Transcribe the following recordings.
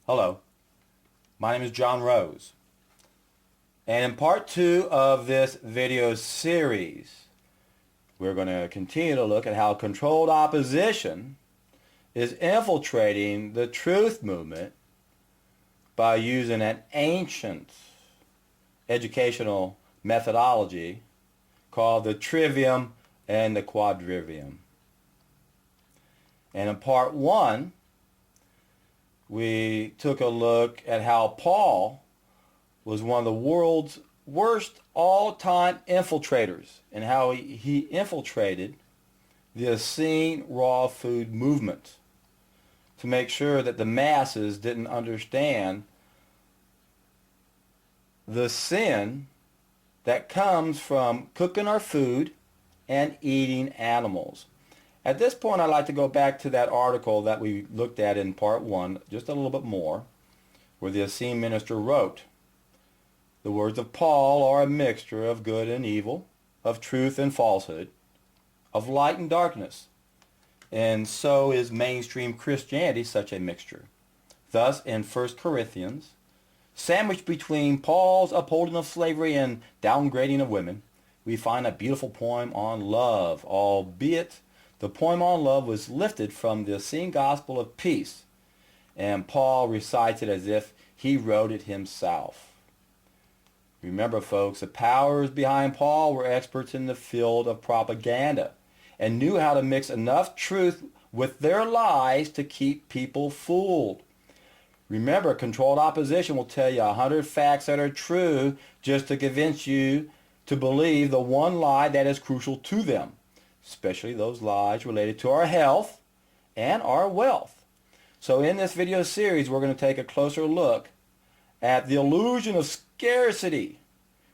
Hello, my name is John Rose, and in part 2 of this video series, we're going to continue to look at how controlled opposition is infiltrating the truth movement by using an ancient educational methodology called the Trivium and the Quadrivium. And in part 1, we took a look at how Paul was one of the world's worst all-time infiltrators and how he infiltrated the Essene raw food movement to make sure that the masses didn't understand the sin that comes from cooking our food and eating animals. At this point, I'd like to go back to that article that we looked at in part 1, just a little bit more, where the Essene Minister wrote, "The words of Paul are a mixture of good and evil, of truth and falsehood, of light and darkness, and so is mainstream Christianity such a mixture. Thus, in 1 Corinthians, sandwiched between Paul's upholding of slavery and downgrading of women, we find a beautiful poem on love, albeit the poem on love was lifted from the Essene Gospel of Peace, and Paul recites it as if he wrote it himself." Remember, folks, the powers behind Paul were experts in the field of propaganda and knew how to mix enough truth with their lies to keep people fooled. Remember, controlled opposition will tell you 100 facts that are true just to convince you to believe the one lie that is crucial to them, especially those lies related to our health and our wealth. So in this video series, we're going to take a closer look at the illusion of scarcity.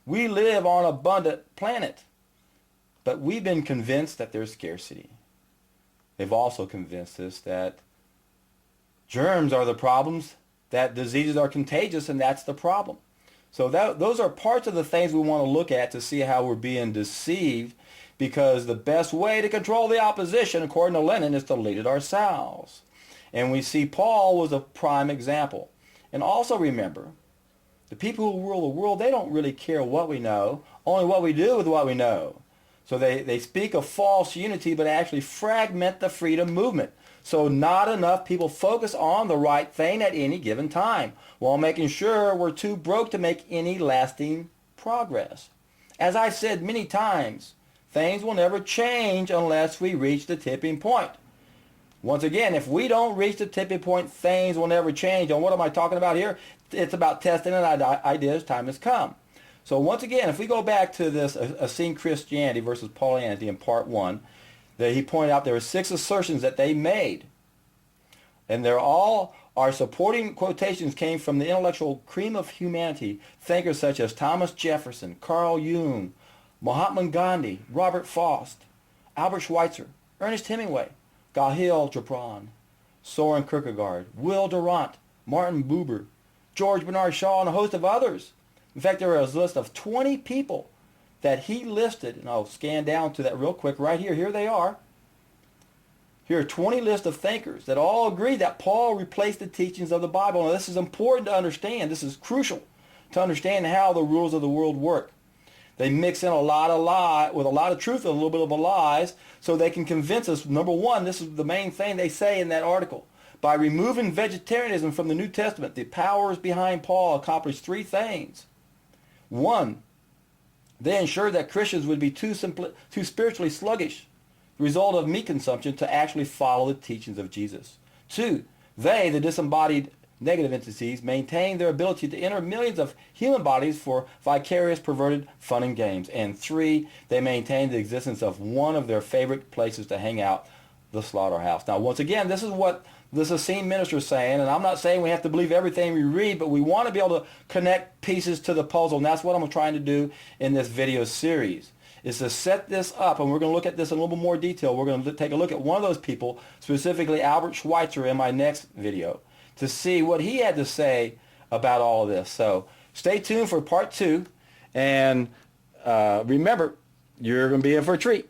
We live on an abundant planet, but we've been convinced that there's scarcity. They've also convinced us that germs are the problems, that diseases are contagious, and that's the problem. So those are parts of the things we want to look at to see how we're being deceived, because the best way to control the opposition, according to Lenin, is to lead it ourselves. And we see Paul was a prime example. And also remember, the people who rule the world, they don't really care what we know, only what we do with what we know. So they speak of false unity, but actually fragment the freedom movement. So not enough people focus on the right thing at any given time, while making sure we're too broke to make any lasting progress. As I've said many times, things will never change unless we reach the tipping point. Once again, if we don't reach the tipping point, things will never change. And what am I talking about here? It's about testing an idea as time has come. So once again, if we go back to this Essene Christianity Versus Paulianity in part 1, that he pointed out there were 6 assertions that they made. And they're all, our supporting quotations came from the intellectual cream of humanity, thinkers such as Thomas Jefferson, Carl Jung, Mahatma Gandhi, Robert Frost, Albert Schweitzer, Ernest Hemingway, Kahlil Gibran, Soren Kierkegaard, Will Durant, Martin Buber, George Bernard Shaw, and a host of others. In fact, there was a list of 20 people that he listed, and I'll scan down to that real quick right here. Here they are. Here are 20 lists of thinkers that all agree that Paul replaced the teachings of the Bible. Now, this is important to understand. This is crucial to understand how the rules of the world work. They mix in a lot of lie with a lot of truth and a little bit of the lies so they can convince us. Number one, this is the main thing they say in that article. By removing vegetarianism from the New Testament, the powers behind Paul accomplished 3 things. 1, they ensured that Christians would be too spiritually sluggish, the result of meat consumption, to actually follow the teachings of Jesus. 2, they, the disembodied negative entities, maintain their ability to enter millions of human bodies for vicarious, perverted fun and games. And 3, they maintain the existence of one of their favorite places to hang out, the slaughterhouse. Now, once again, this is what this Essene Minister is saying, and I'm not saying we have to believe everything we read, but we want to be able to connect pieces to the puzzle, and that's what I'm trying to do in this video series, is to set this up, and we're going to look at this in a little bit more detail. We're going to take a look at one of those people, specifically Albert Schweitzer, in my next video, to see what he had to say about all of this. So stay tuned for part 2, and remember, you're going to be in for a treat.